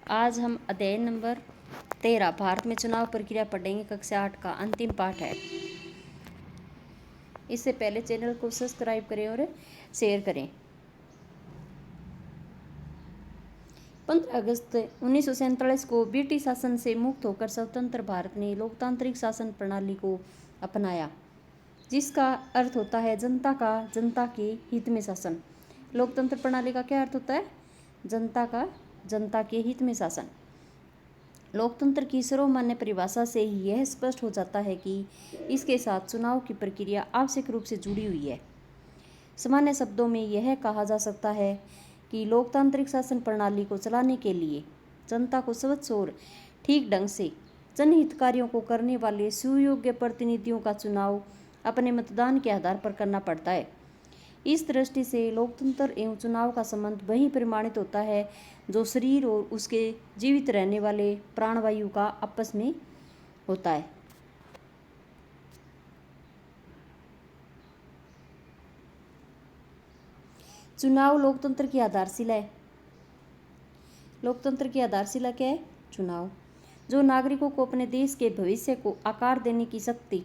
आज हम अध्याय नंबर 13 भारत में चुनाव प्रक्रिया पढ़ेंगे। कक्षा 8 का अंतिम पाठ है। इससे पहले चैनल को सब्सक्राइब करें और शेयर करें। 15 अगस्त 1947 को ब्रिटिश शासन से मुक्त होकर स्वतंत्र भारत ने लोकतांत्रिक शासन प्रणाली को अपनाया, जिसका अर्थ होता है जनता का जनता के हित में शासन। लोकतंत्र प्रणाली का क्या अर्थ होता है? जनता का जनता के हित में शासन। लोकतंत्र की सर्वमान्य परिभाषा से ही यह स्पष्ट हो जाता है कि इसके साथ चुनाव की प्रक्रिया आवश्यक रूप से जुड़ी हुई है। सामान्य शब्दों में यह कहा जा सकता है कि लोकतांत्रिक शासन प्रणाली को चलाने के लिए जनता को स्वच्छ और ठीक ढंग से जनहित कार्यों को करने वाले सुयोग्य प्रतिनिधियों का चुनाव अपने मतदान के आधार पर करना पड़ता है। इस दृष्टि से लोकतंत्र एवं चुनाव का संबंध वही प्रमाणित होता है जो शरीर और उसके जीवित रहने वाले प्राणवायु का आपस में होता है। चुनाव लोकतंत्र की आधारशिला है। लोकतंत्र की आधारशिला क्या है? चुनाव, जो नागरिकों को अपने देश के भविष्य को आकार देने की शक्ति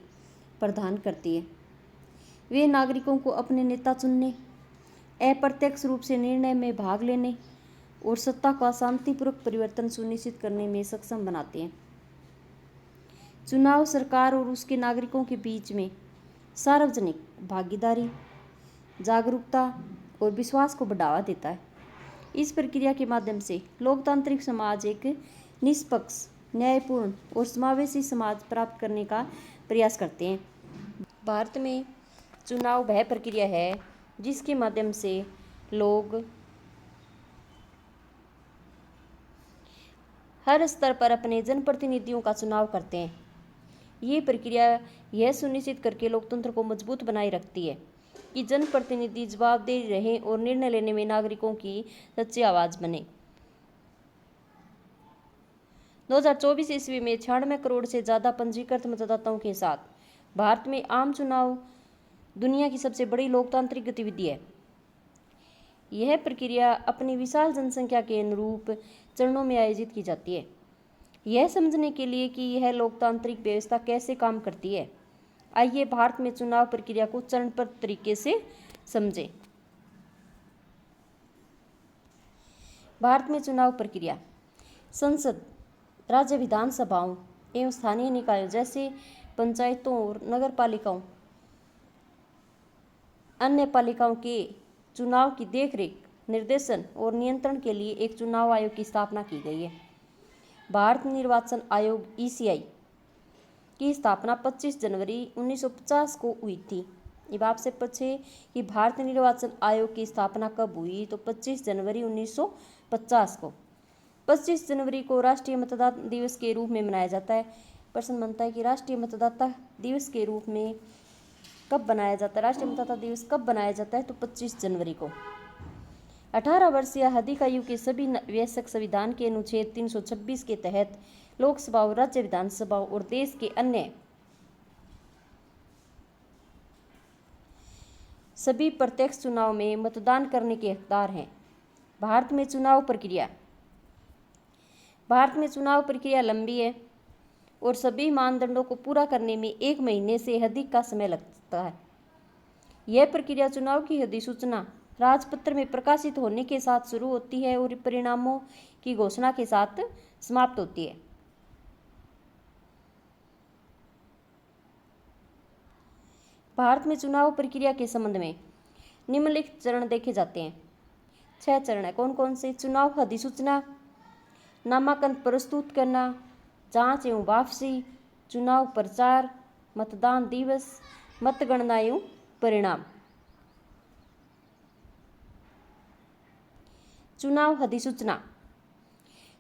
प्रदान करती है। वे नागरिकों को अपने नेता चुनने, अप्रत्यक्ष रूप से निर्णय में भाग लेने और सत्ता का शांतिपूर्वक परिवर्तन सुनिश्चित करने में सक्षम बनाते हैं। चुनाव सरकार और उसके नागरिकों के बीच में सार्वजनिक भागीदारी, जागरूकता और विश्वास को बढ़ावा देता है। इस प्रक्रिया के माध्यम से लोकतांत्रिक समाज एक निष्पक्ष, न्यायपूर्ण और समावेशी समाज प्राप्त करने का प्रयास करते हैं। भारत में चुनाव वह प्रक्रिया है जिसके माध्यम से लोग हर स्तर पर अपने जनप्रतिनिधियों का चुनाव करते हैं। ये प्रक्रिया यह सुनिश्चित करके लोकतंत्र को मजबूत बनाए रखती है कि जनप्रतिनिधि जवाबदेह रहें और निर्णय लेने में नागरिकों की सच्ची आवाज बने। 2024 ईस्वी में 96 करोड़ से ज़्यादा पंजीकृत मतदाताओं के साथ भारत में आम चुनाव दुनिया की सबसे बड़ी लोकतांत्रिक गतिविधि है। यह प्रक्रिया अपनी विशाल जनसंख्या के अनुरूप चरणों में आयोजित की जाती है। यह समझने के लिए कि यह लोकतांत्रिक व्यवस्था कैसे काम करती है, आइए भारत में चुनाव प्रक्रिया को चरणबद्ध तरीके से समझें। भारत में चुनाव प्रक्रिया संसद, राज्य विधानसभाओं एवं स्थानीय निकायों जैसे पंचायतों और नगर पालिकाओं अन्य पालिकाओं के चुनाव की देखरेख, निर्देशन और नियंत्रण के लिए एक चुनाव आयोग की स्थापना की गई है। भारत निर्वाचन आयोग (ECI) की स्थापना 25 जनवरी 1950 को हुई थी। अब आपसे पूछे कि भारत निर्वाचन आयोग की स्थापना कब हुई, तो 25 जनवरी 1950 को। 25 जनवरी को राष्ट्रीय मतदाता दिवस के रूप में मनाया जाता है। प्रश्न बनता है कि राष्ट्रीय मतदाता दिवस के रूप में कब बनाया जाता है? राष्ट्रीय मतदाता दिवस कब बनाया जाता है? तो 25 जनवरी को। 18 वर्ष या अधिक आयु के सभी वयस्क संविधान के अनुच्छेद 326 के तहत लोकसभा और राज्य विधानसभाओं और देश के अन्य सभी प्रत्यक्ष चुनाव में मतदान करने के हकदार हैं। भारत में चुनाव प्रक्रिया लंबी है और सभी मानदंडों को पूरा करने में 1 महीने से अधिक का समय लगता है। यह प्रक्रिया चुनाव की अधिसूचना राजपत्र में प्रकाशित होने के साथ शुरू होती है और परिणामों की घोषणा के साथ समाप्त होती है। भारत में चुनाव प्रक्रिया के संबंध में निम्नलिखित चरण देखे जाते हैं। 6 चरण है। कौन कौन से? चुनाव अधिसूचना, नामांकन प्रस्तुत करना, जांच एवं वापसी, चुनाव प्रचार, मतदान दिवस, मतगणना एवं परिणाम। चुनाव अधिसूचना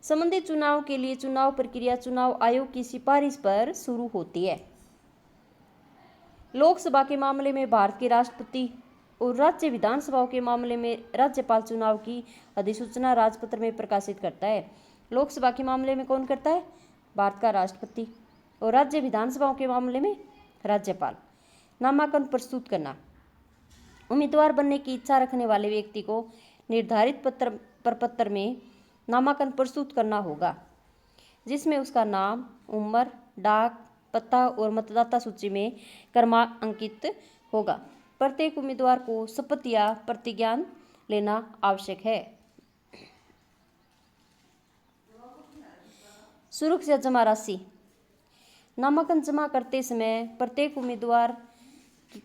संबंधित चुनाव के लिए चुनाव प्रक्रिया चुनाव आयोग की सिफारिश पर शुरू होती है। लोकसभा के मामले में भारत के राष्ट्रपति और राज्य विधानसभाओं के मामले में राज्यपाल चुनाव की अधिसूचना राजपत्र में प्रकाशित करता है। लोकसभा के मामले में कौन करता है? भारत का राष्ट्रपति, और राज्य विधानसभाओं के मामले में राज्यपाल। नामांकन प्रस्तुत करना, उम्मीदवार बनने की इच्छा रखने वाले व्यक्ति को निर्धारित प्रपत्र में नामांकन प्रस्तुत करना होगा, जिसमें उसका नाम, उम्र, डाक पता और मतदाता सूची में क्रमांकित होगा। प्रत्येक उम्मीदवार को शपथ या प्रतिज्ञा लेना आवश्यक है। सुरक्षा जमा राशि। नामांकन जमा करते समय प्रत्येक उम्मीदवार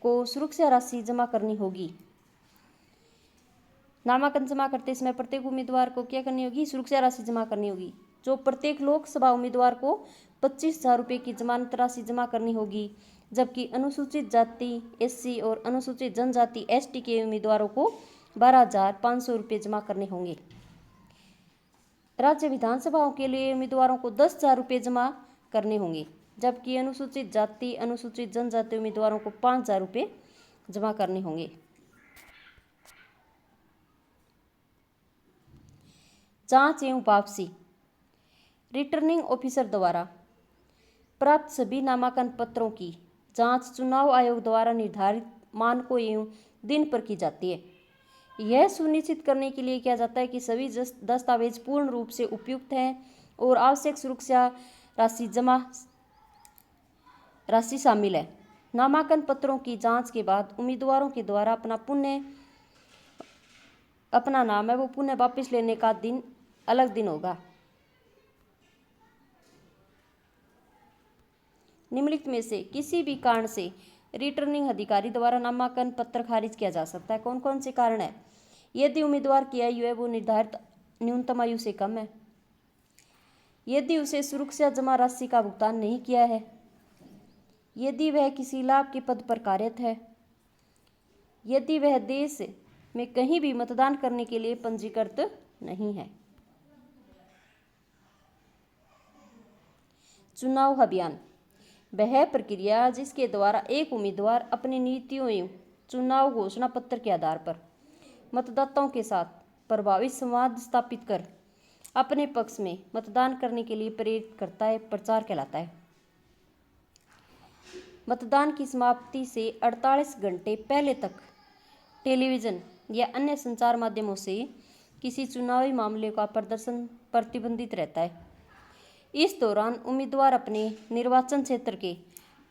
को सुरक्षा राशि जमा करनी होगी। नामांकन जमा करते समय प्रत्येक उम्मीदवार को क्या करनी होगी? सुरक्षा राशि जमा करनी होगी। जो प्रत्येक लोकसभा उम्मीदवार को 25,000 रुपये की जमानत राशि जमा करनी होगी, जबकि अनुसूचित जाति SC और अनुसूचित जनजाति ST के उम्मीदवारों को 12,500 रुपये जमा करने होंगे। राज्य विधानसभाओं के लिए उम्मीदवारों को 10,000 रुपये जमा करने होंगे, जबकि अनुसूचित जाति अनुसूचित जनजाति उम्मीदवारों को 5,000 रुपये जमा करने होंगे। जांच एवं वापसी। रिटर्निंग ऑफिसर द्वारा प्राप्त सभी नामांकन पत्रों की जांच चुनाव आयोग द्वारा निर्धारित मानकों एवं दिन पर की जाती है। यह सुनिश्चित करने के लिए किया जाता है कि सभी दस्तावेज पूर्ण रूप से उपयुक्त हैं और आवश्यक सुरक्षा राशि शामिल है। नामांकन पत्रों की जांच के बाद उम्मीदवारों के द्वारा अपना नाम है वो पुनः वापस लेने का दिन अलग दिन होगा। निम्नलिखित में से किसी भी कारण से रिटर्निंग अधिकारी द्वारा नामांकन पत्र खारिज किया जा सकता है। कौन कौन से कारण है? यदि उम्मीदवार की आयु है वो निर्धारित न्यूनतम आयु से कम है, यदि उसे सुरक्षा जमा राशि का भुगतान नहीं किया है, यदि वह किसी लाभ के पद पर कार्यरत है, यदि वह देश में कहीं भी मतदान करने के लिए पंजीकृत नहीं है। चुनाव अभियान वह प्रक्रिया जिसके द्वारा एक उम्मीदवार अपनी नीतियों एवं चुनाव घोषणा पत्र के आधार पर मतदाताओं के साथ प्रभावी संवाद स्थापित कर अपने पक्ष में मतदान करने के लिए प्रेरित करता है, प्रचार कहलाता है। मतदान की समाप्ति से 48 घंटे पहले तक टेलीविजन या अन्य संचार माध्यमों से किसी चुनावी मामले का प्रदर्शन प्रतिबंधित रहता है। इस दौरान उम्मीदवार अपने निर्वाचन क्षेत्र के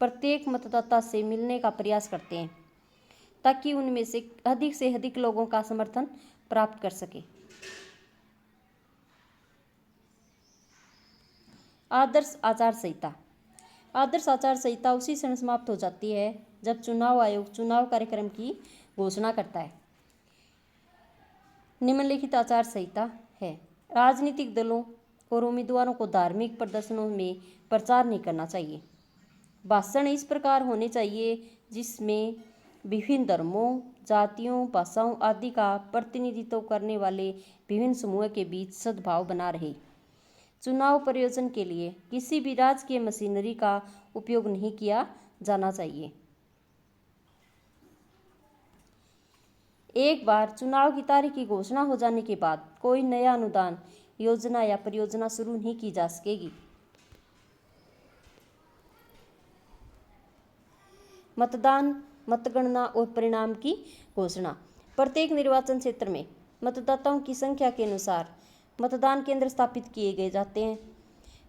प्रत्येक मतदाता से मिलने का प्रयास करते हैं ताकि उनमें से अधिक लोगों का समर्थन प्राप्त कर सके। आदर्श आचार संहिता। आदर्श आचार संहिता उसी क्षण समाप्त हो जाती है जब चुनाव आयोग चुनाव कार्यक्रम की घोषणा करता है। निम्नलिखित आचार संहिता है। राजनीतिक दलों और उम्मीदवारों को धार्मिक प्रदर्शनों में प्रचार नहीं करना चाहिए। भाषण इस प्रकार होने चाहिए जिसमें विभिन्न धर्मों, जातियों, भाषाओं आदि का प्रतिनिधित्व करने वाले विभिन्न समूहों के बीच सद्भाव बना रहे। चुनाव प्रयोजन के लिए किसी भी राजकीय मशीनरी का उपयोग नहीं किया जाना चाहिए। एक बार चुनाव की तारीख की घोषणा हो जाने के बाद कोई नया अनुदान योजना या परियोजना शुरू नहीं की जा सकेगी। मतदान, मतगणना और परिणाम की घोषणा। प्रत्येक निर्वाचन क्षेत्र में मतदाताओं की संख्या के अनुसार मतदान केंद्र स्थापित किए गए जाते हैं।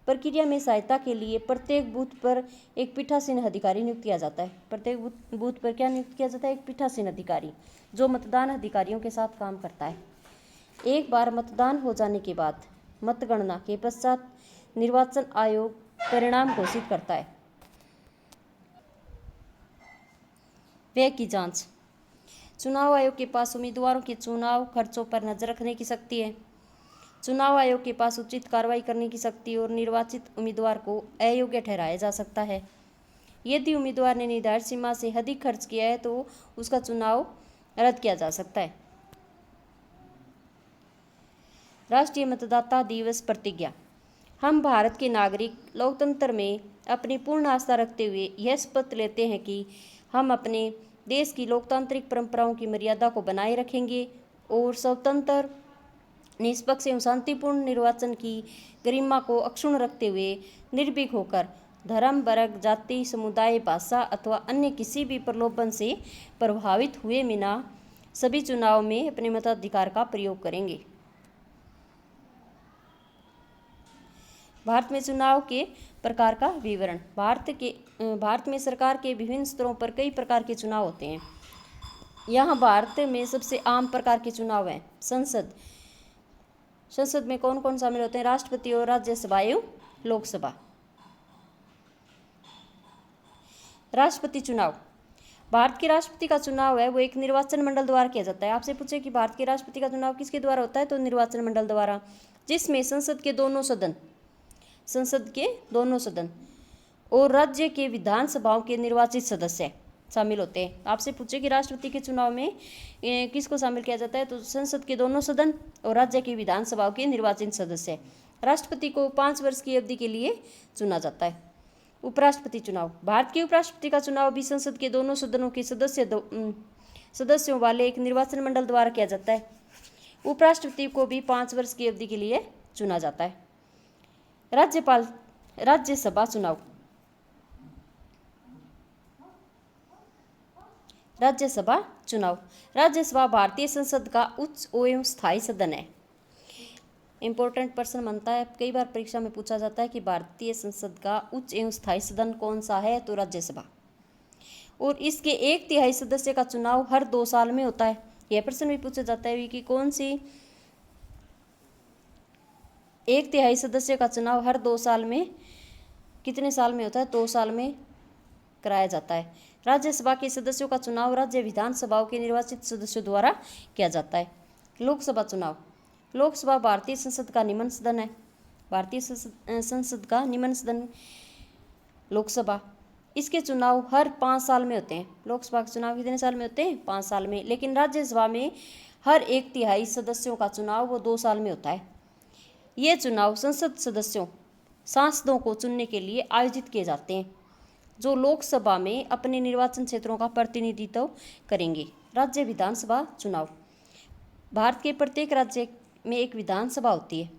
प्रक्रिया में सहायता के लिए प्रत्येक बूथ पर एक पीठासीन अधिकारी नियुक्त किया जाता है। प्रत्येक बूथ पर क्या नियुक्त किया जाता है? एक पीठासीन अधिकारी जो मतदान अधिकारियों के साथ काम करता है। एक बार मतदान हो जाने के बाद मतगणना के पश्चात निर्वाचन आयोग परिणाम घोषित करता है। व्यय की जांच। चुनाव आयोग के पास उम्मीदवारों के चुनाव खर्चों पर नजर रखने की शक्ति है। चुनाव आयोग के पास उचित कार्रवाई करने की शक्ति और निर्वाचित उम्मीदवार को अयोग्य ठहराया जा सकता है। यदि उम्मीदवार ने निर्धारित सीमा से अधिक खर्च किया है तो उसका चुनाव रद्द किया जा सकता है। राष्ट्रीय मतदाता दिवस प्रतिज्ञा। हम भारत के नागरिक लोकतंत्र में अपनी पूर्ण आस्था रखते हुए यह शपथ लेते हैं कि हम अपने देश की लोकतांत्रिक परंपराओं की मर्यादा को बनाए रखेंगे और स्वतंत्र, निष्पक्ष एवं शांतिपूर्ण निर्वाचन की गरिमा को अक्षुण्ण रखते हुए निर्भीक होकर धर्म, वर्ग, जाति, समुदाय, भाषा अथवा अन्य किसी भी प्रलोभन से प्रभावित हुए बिना सभी चुनाव में अपने मताधिकार का प्रयोग करेंगे। भारत में चुनाव के प्रकार का विवरण। भारत में सरकार के विभिन्न स्तरों पर कई प्रकार के चुनाव होते हैं। यहाँ भारत में सबसे आम प्रकार के चुनाव हैं संसद। संसद में कौन कौन शामिल होते हैं? राष्ट्रपति और राज्यसभा एवं लोकसभा। राष्ट्रपति चुनाव। भारत के राष्ट्रपति का चुनाव है वो एक निर्वाचन मंडल द्वारा किया जाता है। आपसे पूछे कि भारत के राष्ट्रपति का चुनाव किसके द्वारा होता है, तो निर्वाचन मंडल द्वारा, जिसमें संसद के दोनों सदन और राज्य के विधानसभाओं के निर्वाचित सदस्य शामिल होते हैं। आपसे पूछे कि राष्ट्रपति के चुनाव में किसको शामिल किया जाता है, तो संसद के दोनों सदन और राज्य की विधानसभाओं के निर्वाचित सदस्य। राष्ट्रपति को 5 वर्ष की अवधि के लिए चुना जाता है। उपराष्ट्रपति चुनाव। भारत के उपराष्ट्रपति का चुनाव भी संसद के दोनों सदनों के सदस्यों वाले एक निर्वाचन मंडल द्वारा किया जाता है। उपराष्ट्रपति को भी 5 वर्ष की अवधि के लिए चुना जाता है। राज्यसभा चुनाव। राज्यसभा भारतीय संसद का उच्च एवं स्थायी सदन है। इंपॉर्टेंट प्रश्न बनता है, कई बार परीक्षा में पूछा जाता है कि भारतीय संसद का उच्च एवं स्थायी सदन कौन सा है, तो राज्यसभा। और इसके 1/3 सदस्य का चुनाव हर 2 साल में होता है। यह प्रश्न भी पूछा जाता है कि कौन सी 1/3 सदस्य का चुनाव हर 2 साल में कितने साल में होता है, 2 साल में कराया जाता है। राज्यसभा के सदस्यों का चुनाव राज्य विधानसभाओं के निर्वाचित सदस्यों द्वारा किया जाता है। लोकसभा चुनाव। लोकसभा भारतीय संसद का निम्न सदन है। भारतीय संसद का निम्न सदन लोकसभा। इसके चुनाव हर 5 साल में होते हैं। लोकसभा के चुनाव कितने साल में होते हैं? 5 साल में। लेकिन राज्यसभा में हर 1/3 सदस्यों का चुनाव वो 2 साल में होता है। ये चुनाव संसद सांसदों को चुनने के लिए आयोजित किए जाते हैं, जो लोकसभा में अपने निर्वाचन क्षेत्रों का प्रतिनिधित्व करेंगे। राज्य विधानसभा चुनाव। भारत के प्रत्येक राज्य में एक विधानसभा होती है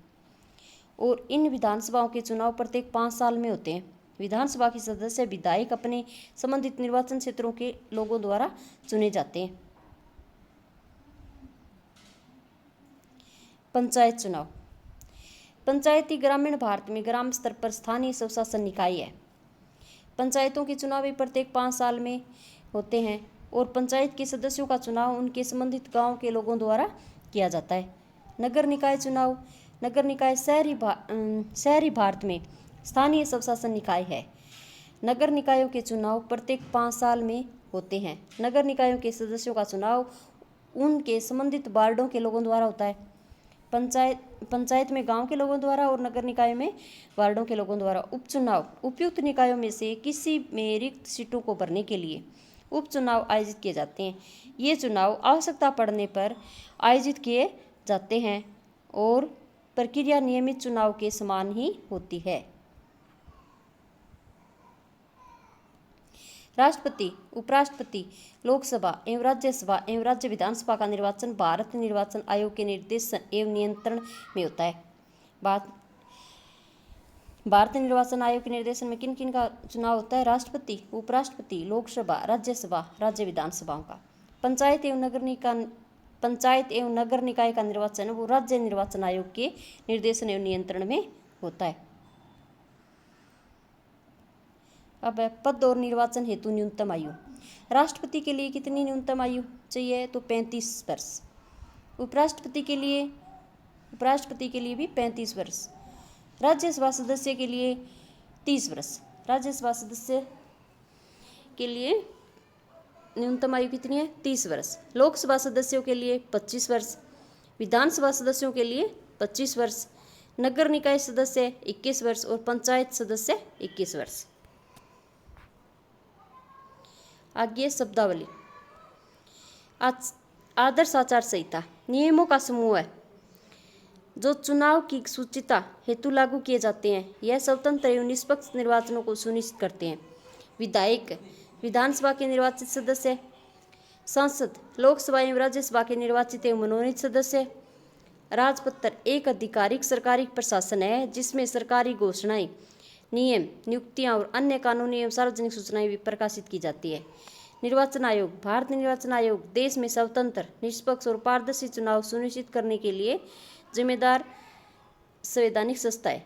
और इन विधानसभाओं के चुनाव प्रत्येक 5 साल में होते हैं। विधानसभा के सदस्य विधायक अपने संबंधित निर्वाचन क्षेत्रों के लोगों द्वारा चुने जाते हैं। पंचायत चुनाव। पंचायती ग्रामीण भारत में ग्राम स्तर पर स्थानीय स्वशासन निकाय है। पंचायतों के चुनाव भी प्रत्येक 5 साल में होते हैं और पंचायत के सदस्यों का चुनाव उनके संबंधित गांव के लोगों द्वारा किया जाता है। नगर निकाय चुनाव। नगर निकाय शहरी भारत में स्थानीय स्वशासन निकाय है। नगर निकायों के चुनाव प्रत्येक 5 साल में होते हैं। नगर निकायों के सदस्यों का चुनाव उनके संबंधित वार्डों के लोगों द्वारा होता है। पंचायत में गांव के लोगों द्वारा और नगर निकाय में वार्डों के लोगों द्वारा। उपचुनाव। उपयुक्त निकायों में से किसी में रिक्त सीटों को भरने के लिए उपचुनाव आयोजित किए जाते हैं। ये चुनाव आवश्यकता पड़ने पर आयोजित किए जाते हैं और प्रक्रिया नियमित चुनाव के समान ही होती है। राष्ट्रपति, उपराष्ट्रपति, लोकसभा एवं राज्यसभा एवं राज्य विधानसभा का निर्वाचन भारत निर्वाचन आयोग के निर्देशन एवं नियंत्रण में होता है। भारत निर्वाचन आयोग के निर्देशन में किन किन का चुनाव होता है? राष्ट्रपति, उपराष्ट्रपति, लोकसभा, राज्यसभा, राज्य विधानसभाओं का। पंचायत एवं नगर निकाय का निर्वाचन वो राज्य निर्वाचन आयोग के निर्देशन एवं नियंत्रण में होता है। अब पद और निर्वाचन हेतु न्यूनतम आयु। राष्ट्रपति के लिए कितनी न्यूनतम आयु चाहिए? तो 35 वर्ष। उपराष्ट्रपति के लिए भी 35 वर्ष। राज्यसभा सदस्य के लिए 30 वर्ष। राज्यसभा सदस्य के लिए न्यूनतम आयु कितनी है? 30 वर्ष। लोकसभा सदस्यों के लिए 25 वर्ष। विधानसभा सदस्यों के लिए 25 वर्ष। नगर निकाय सदस्य 21 वर्ष और पंचायत सदस्य 21 वर्ष। आगे शब्दावली। आदर्श आचार संहिता नियमों का समूह है जो चुनाव की शुचिता हेतु लागू किए जाते हैं। यह स्वतंत्र एवं निष्पक्ष निर्वाचनों को सुनिश्चित करते हैं। विधायक, विधानसभा के निर्वाचित सदस्य। सांसद, लोकसभा एवं राज्यसभा के निर्वाचित एवं मनोनीत सदस्य। राजपत्र एक आधिकारिक सरकारी प्रशासन है जिसमें सरकारी घोषणाएं, नियम, नियुक्तियां और अन्य कानूनी एवं सार्वजनिक सूचनाएं भी प्रकाशित की जाती है। निर्वाचन आयोग। भारत निर्वाचन आयोग देश में स्वतंत्र, निष्पक्ष और पारदर्शी चुनाव सुनिश्चित करने के लिए जिम्मेदार संवैधानिक संस्था है।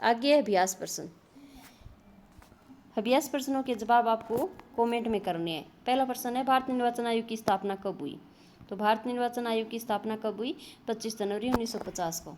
आगे अभ्यास प्रश्न। अभ्यास प्रश्नों के जवाब आपको कमेंट में करने हैं। पहला प्रश्न है, भारत निर्वाचन आयोग की स्थापना कब हुई? तो भारत निर्वाचन आयोग की स्थापना कब हुई? 25 जनवरी 1950 को।